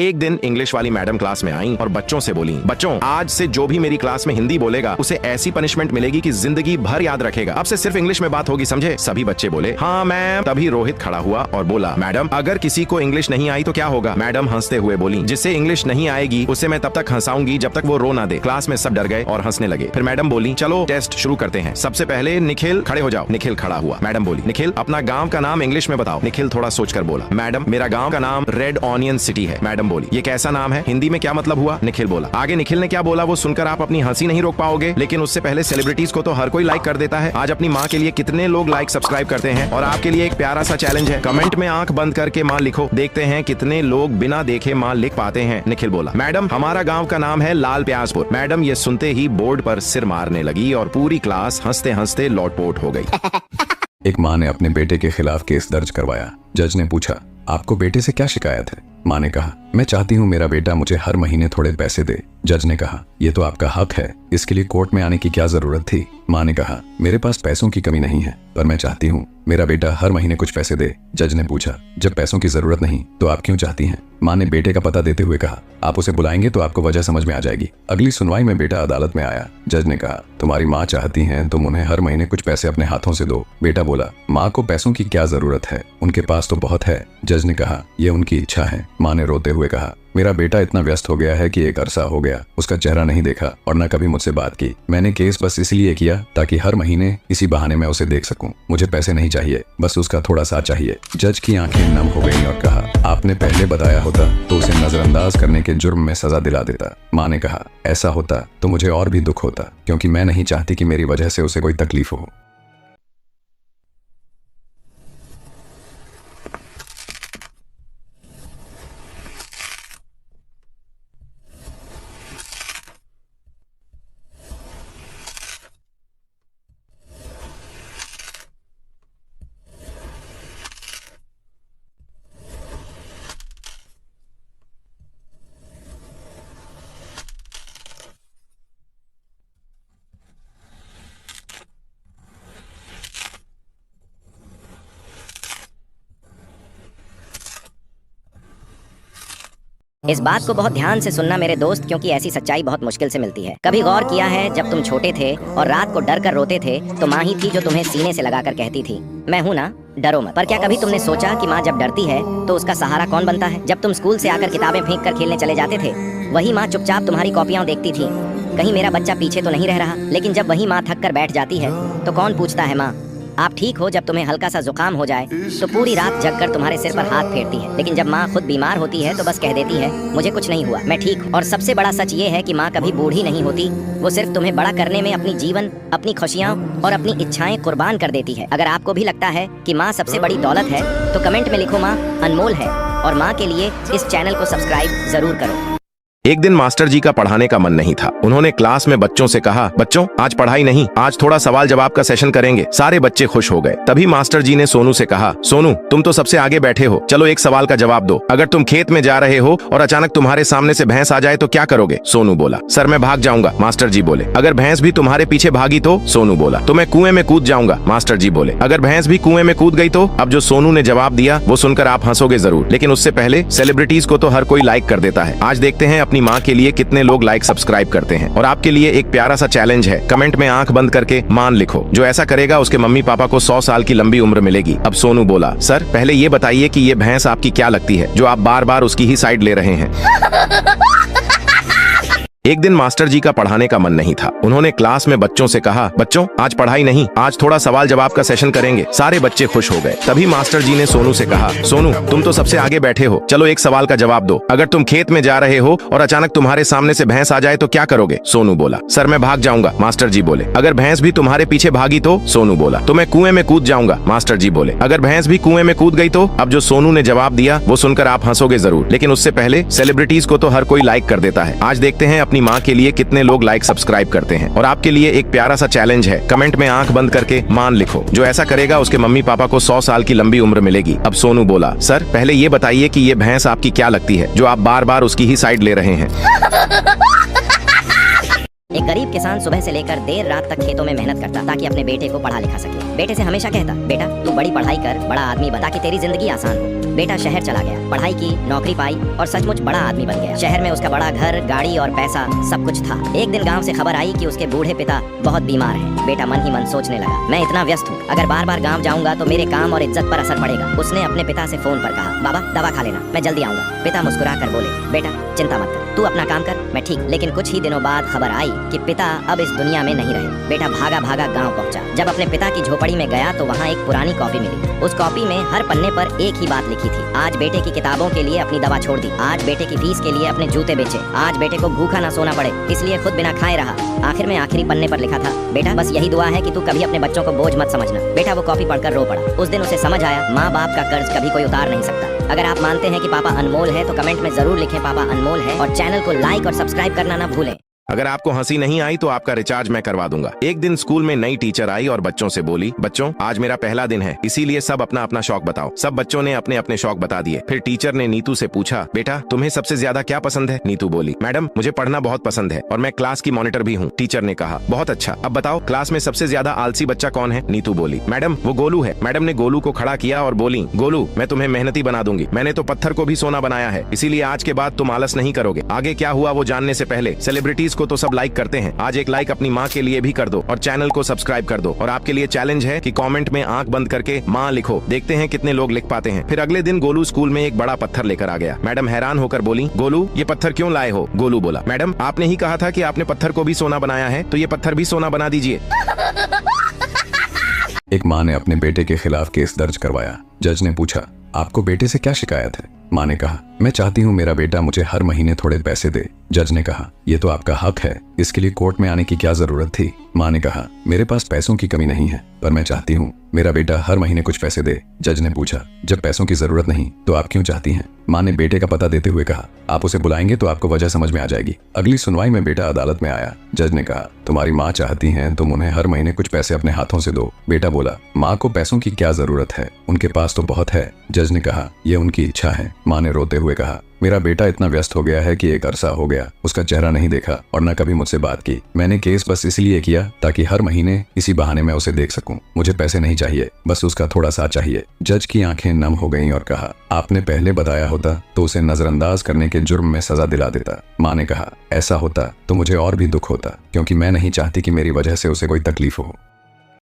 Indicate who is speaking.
Speaker 1: एक दिन इंग्लिश वाली मैडम क्लास में आई और बच्चों से बोली, बच्चों आज से जो भी मेरी क्लास में हिंदी बोलेगा उसे ऐसी पनिशमेंट मिलेगी कि जिंदगी भर याद रखेगा। अब से सिर्फ इंग्लिश में बात होगी, समझे? सभी बच्चे बोले हाँ मैम। तभी रोहित खड़ा हुआ और बोला, मैडम अगर किसी को इंग्लिश नहीं आई तो क्या होगा? मैडम हंसते हुए बोली, जिससे इंग्लिश नहीं आएगी उसे मैं तब तक हंसाऊंगी जब तक वो रो ना दे। क्लास में सब डर गए और हंसने लगे। फिर मैडम बोली, चलो टेस्ट शुरू करते हैं। सबसे पहले निखिल खड़े हो जाओ। निखिल खड़ा हुआ। मैडम बोली, निखिल अपना गाँव का नाम इंग्लिश में बताओ। निखिल थोड़ा सोचकर बोला, मैडम मेरा गाँव का नाम रेड ऑनियन सिटी है। मैडम बोली, ये कैसा नाम है? हिंदी में क्या मतलब हुआ? निखिल बोला। आगे निखिल ने क्या बोला वो सुनकर आप अपनी हंसी नहीं रोक पाओगे, लेकिन उससे पहले सेलिब्रिटीज को तो हर कोई लाइक कर देता है। आज अपनी माँ के लिए कितने लोग लाइक सब्सक्राइब करते हैं? और आपके लिए एक प्यारा सा चैलेंज है, कमेंट में आंख बंद करके माँ लिखो, देखते हैं कितने लोग बिना देखे माँ लिख पाते हैं। निखिल बोला, मैडम हमारा गाँव का नाम है लाल प्याजपुर। मैडम ये सुनते ही बोर्ड पर सिर मारने लगी और पूरी क्लास हंसते हंसते लौटपोट हो गई।
Speaker 2: एक माँ ने अपने बेटे के खिलाफ केस दर्ज करवाया। जज ने पूछा, आपको बेटे से क्या शिकायत है? माँ ने कहा, मैं चाहती हूँ मेरा बेटा मुझे हर महीने थोड़े पैसे दे। जज ने कहा, ये तो आपका हक है, इसके लिए कोर्ट में आने की क्या जरूरत थी? माँ ने कहा, मेरे पास पैसों की कमी नहीं है, पर मैं चाहती हूँ मेरा बेटा हर महीने कुछ पैसे दे। जज ने पूछा, जब पैसों की जरूरत नहीं तो आप क्यों चाहती हैं? माँ ने बेटे का पता देते हुए कहा, आप उसे बुलाएंगे तो आपको वजह समझ में आ जाएगी। अगली सुनवाई में बेटा अदालत में आया। जज ने कहा, तुम्हारी माँ चाहती हैं तुम उन्हें हर महीने कुछ पैसे अपने हाथों से दो। बेटा बोला, माँ को पैसों की क्या जरूरत है, उनके पास तो बहुत है। जज ने कहा, ये उनकी इच्छा है। माँ ने रोते हुए कहा, मेरा बेटा इतना व्यस्त हो गया है कि एक अरसा हो गया उसका चेहरा नहीं देखा और न कभी मुझसे बात की। मैंने केस बस इसलिए किया ताकि हर महीने इसी बहाने मैं उसे देख सकूं। मुझे पैसे नहीं चाहिए, बस उसका थोड़ा साथ चाहिए। जज की आंखें नम हो गईं और कहा, आपने पहले बताया होता तो उसे नजरअंदाज करने के जुर्म में सजा दिला देता। माँ ने कहा, ऐसा होता तो मुझे और भी दुख होता, क्योंकि मैं नहीं चाहती कि मेरी वजह से उसे कोई तकलीफ हो।
Speaker 3: इस बात को बहुत ध्यान से सुनना मेरे दोस्त, क्योंकि ऐसी सच्चाई बहुत मुश्किल से मिलती है। कभी गौर किया है, जब तुम छोटे थे और रात को डर कर रोते थे तो माँ ही थी जो तुम्हें सीने से लगाकर कहती थी, मैं हूँ ना, डरो मत। पर क्या कभी तुमने सोचा कि माँ जब डरती है तो उसका सहारा कौन बनता है? जब तुम स्कूल से आकर किताबें फेंक कर खेलने चले जाते थे, वही माँ चुपचाप तुम्हारी कॉपियाँ देखती थी, कहीं मेरा बच्चा पीछे तो नहीं रह रहा। लेकिन जब वही माँ थक कर बैठ जाती है तो कौन पूछता है, माँ आप ठीक हो? जब तुम्हें हल्का सा जुकाम हो जाए तो पूरी रात जगकर तुम्हारे सिर पर हाथ फेरती है। लेकिन जब माँ खुद बीमार होती है तो बस कह देती है, मुझे कुछ नहीं हुआ, मैं ठीक हूँ। और सबसे बड़ा सच ये है कि माँ कभी बूढ़ी नहीं होती, वो सिर्फ तुम्हें बड़ा करने में अपनी जीवन, अपनी खुशियाँ और अपनी इच्छाएं कुर्बान कर देती है। अगर आपको भी लगता है कि माँ सबसे बड़ी दौलत है तो कमेंट में लिखो, माँ अनमोल है। और माँ के लिए इस चैनल को सब्सक्राइब जरूर करो।
Speaker 1: एक दिन मास्टर जी का पढ़ाने का मन नहीं था। उन्होंने क्लास में बच्चों से कहा, बच्चों आज पढ़ाई नहीं, आज थोड़ा सवाल जवाब का सेशन करेंगे। सारे बच्चे खुश हो गए। तभी मास्टर जी ने सोनू से कहा, सोनू तुम तो सबसे आगे बैठे हो, चलो एक सवाल का जवाब दो। अगर तुम खेत में जा रहे हो और अचानक तुम्हारे सामने से भैंस आ जाए तो क्या करोगे? सोनू बोला, सर मैं भाग जाऊंगा। मास्टर जी बोले, अगर भैंस भी तुम्हारे पीछे भागी तो? सोनू बोला, तो मैं कुएं में कूद जाऊंगा। मास्टर जी बोले, अगर भैंस भी कुएं में कूद गई तो? अब जो सोनू ने जवाब दिया वो सुनकर आप हंसोगे जरूर, लेकिन उससे पहले सेलिब्रिटीज को तो हर कोई लाइक कर देता है। आज देखते हैं अपनी माँ के लिए कितने लोग लाइक सब्सक्राइब करते हैं। और आपके लिए एक प्यारा सा चैलेंज है, कमेंट में आंख बंद करके मान लिखो, जो ऐसा करेगा उसके मम्मी पापा को 100 साल की लंबी उम्र मिलेगी। अब सोनू बोला, सर पहले ये बताइए कि ये भैंस आपकी क्या लगती है जो आप बार बार उसकी ही साइड ले रहे हैं? एक दिन मास्टर जी का पढ़ाने का मन नहीं था। उन्होंने क्लास में बच्चों से कहा, बच्चों आज पढ़ाई नहीं, आज थोड़ा सवाल जवाब का सेशन करेंगे। सारे बच्चे खुश हो गए। तभी मास्टर जी ने सोनू से कहा, सोनू तुम तो सबसे आगे बैठे हो, चलो एक सवाल का जवाब दो। अगर तुम खेत में जा रहे हो और अचानक तुम्हारे सामने से भैंस आ जाए तो क्या करोगे? सोनू बोला, सर मैं भाग जाऊंगा। मास्टर जी बोले, अगर भैंस भी तुम्हारे पीछे भागी तो? सोनू बोला, तो मैं कुएं में कूद जाऊंगा। मास्टर जी बोले, अगर भैंस भी कुएं में कूद गई तो? अब जो सोनू ने जवाब दिया वो सुनकर आप हंसोगे जरूर, लेकिन उससे पहले सेलिब्रिटीज को तो हर कोई लाइक कर देता है। आज देखते हैं अपनी माँ के लिए कितने लोग लाइक सब्सक्राइब करते हैं। और आपके लिए एक प्यारा सा चैलेंज है, कमेंट में आंख बंद करके मान लिखो, जो ऐसा करेगा उसके मम्मी पापा को 100 साल की लंबी उम्र मिलेगी। अब सोनू बोला, सर पहले ये बताइए कि ये भैंस आपकी क्या लगती है जो आप बार बार उसकी ही साइड ले रहे हैं?
Speaker 3: एक गरीब किसान सुबह से लेकर देर रात तक खेतों में मेहनत करता ताकि अपने बेटे को पढ़ा लिखा सके। बेटे से हमेशा कहता, बेटा तू बड़ी पढ़ाई कर, बड़ा आदमी बन ताकि तेरी जिंदगी आसान हो। बेटा शहर चला गया, पढ़ाई की, नौकरी पाई और सचमुच बड़ा आदमी बन गया। शहर में उसका बड़ा घर, गाड़ी और पैसा सब कुछ था। एक दिन गांव से खबर आई कि उसके बूढ़े पिता बहुत बीमार हैं। बेटा मन ही मन सोचने लगा, मैं इतना व्यस्त हूँ, अगर बार बार गाँव जाऊंगा तो मेरे काम और इज्जत पर असर पड़ेगा। उसने अपने पिता से फोन पर कहा, बाबा दवा खा लेना, मैं जल्दी आऊंगा। पिता मुस्कुरा कर बोले, बेटा चिंता मत कर, तू अपना काम कर, मैं ठीक। लेकिन कुछ ही दिनों बाद खबर आई कि पिता अब इस दुनिया में नहीं रहे। बेटा भागा भागा गाँव पहुँचा। जब अपने पिता की झोपड़ी में गया तो वहाँ एक पुरानी कॉपी मिली। उस कॉपी में हर पन्ने पर एक ही बात लिखी थी, आज बेटे की किताबों के लिए अपनी दवा छोड़ दी, आज बेटे की फीस के लिए अपने जूते बेचे, आज बेटे को भूखा ना सोना पड़े इसलिए खुद बिना खाए रहा। आखिर में आखिरी पन्ने पर लिखा था, बेटा बस यही दुआ है कि तू कभी अपने बच्चों को बोझ मत समझना। बेटा वो कॉपी पढ़कर रो पड़ा। उस दिन उसे समझ आया, माँ बाप का कर्ज कभी कोई उतार नहीं सकता। अगर आप मानते हैं कि पापा अनमोल है तो कमेंट में जरूर लिखें पापा अनमोल है, और चैनल को लाइक और सब्सक्राइब करना ना भूलें।
Speaker 1: अगर आपको हंसी नहीं आई तो आपका रिचार्ज मैं करवा दूंगा। एक दिन स्कूल में नई टीचर आई और बच्चों से बोली, बच्चों आज मेरा पहला दिन है, इसीलिए सब अपना अपना शौक बताओ। सब बच्चों ने अपने अपने शौक बता दिए। फिर टीचर ने नीतू से पूछा, बेटा तुम्हें सबसे ज्यादा क्या पसंद है? नीतू बोली, मैडम मुझे पढ़ना बहुत पसंद है और मैं क्लास की मॉनिटर भी हूँ। टीचर ने कहा, बहुत अच्छा, अब बताओ क्लास में सबसे ज्यादा आलसी बच्चा कौन है? नीतू बोली, मैडम वो गोलू है। मैडम ने गोलू को खड़ा किया और बोली, गोलू मैं तुम्हें मेहनती बना दूंगी, मैंने तो पत्थर को भी सोना बनाया है, इसीलिए आज के बाद तुम आलस नहीं करोगे। आगे क्या हुआ वो जानने से पहले सेलिब्रिटीज को तो सब लाइक करते हैं, आज एक लाइक अपनी माँ के लिए भी कर दो और चैनल को सब्सक्राइब कर दो। और आपके लिए चैलेंज है कि कमेंट में आंख बंद करके माँ लिखो, देखते हैं कितने लोग लिख पाते हैं। फिर अगले दिन गोलू स्कूल में एक बड़ा पत्थर लेकर आ गया। मैडम हैरान होकर बोली, गोलू ये पत्थर क्यों लाए हो? गोलू बोला, मैडम आपने ही कहा था कि आपने पत्थर को भी सोना बनाया है, तो ये पत्थर भी सोना बना दीजिए।
Speaker 2: एक माँ ने अपने बेटे के खिलाफ केस दर्ज करवाया। जज ने पूछा, आपको बेटे से क्या शिकायत है? माँ ने कहा, मैं चाहती हूँ मेरा बेटा मुझे हर महीने थोड़े पैसे दे। जज ने कहा, ये तो आपका हक है, इसके लिए कोर्ट में आने की क्या जरूरत थी? माँ ने कहा, मेरे पास पैसों की कमी नहीं है, पर मैं चाहती हूँ मेरा बेटा हर महीने कुछ पैसे दे। जज ने पूछा, जब पैसों की जरूरत नहीं तो आप क्यों चाहती हैं? माँ ने बेटे का पता देते हुए कहा, आप उसे बुलाएंगे तो आपको वजह समझ में आ जाएगी। अगली सुनवाई में बेटा अदालत में आया। जज ने कहा, तुम्हारी माँ चाहती हैं तुम उन्हें हर महीने कुछ पैसे अपने हाथों से दो। बेटा बोला, माँ को पैसों की क्या जरूरत है, उनके पास तो बहुत है। जज ने कहा, यह उनकी इच्छा है। माँ ने रोते हुए कहा, मेरा बेटा इतना व्यस्त हो गया है कि एक अरसा हो गया उसका चेहरा नहीं देखा और न कभी मुझसे बात की। मैंने केस बस इसलिए किया ताकि हर महीने इसी बहाने मैं उसे देख सकूं। मुझे पैसे नहीं चाहिए, बस उसका थोड़ा साथ चाहिए। जज की आंखें नम हो गईं और कहा, आपने पहले बताया होता तो उसे नजरअंदाज करने के जुर्म में सजा दिला देता। माँ ने कहा, ऐसा होता तो मुझे और भी दुख होता, क्योंकि मैं नहीं चाहती कि मेरी वजह से उसे कोई तकलीफ हो।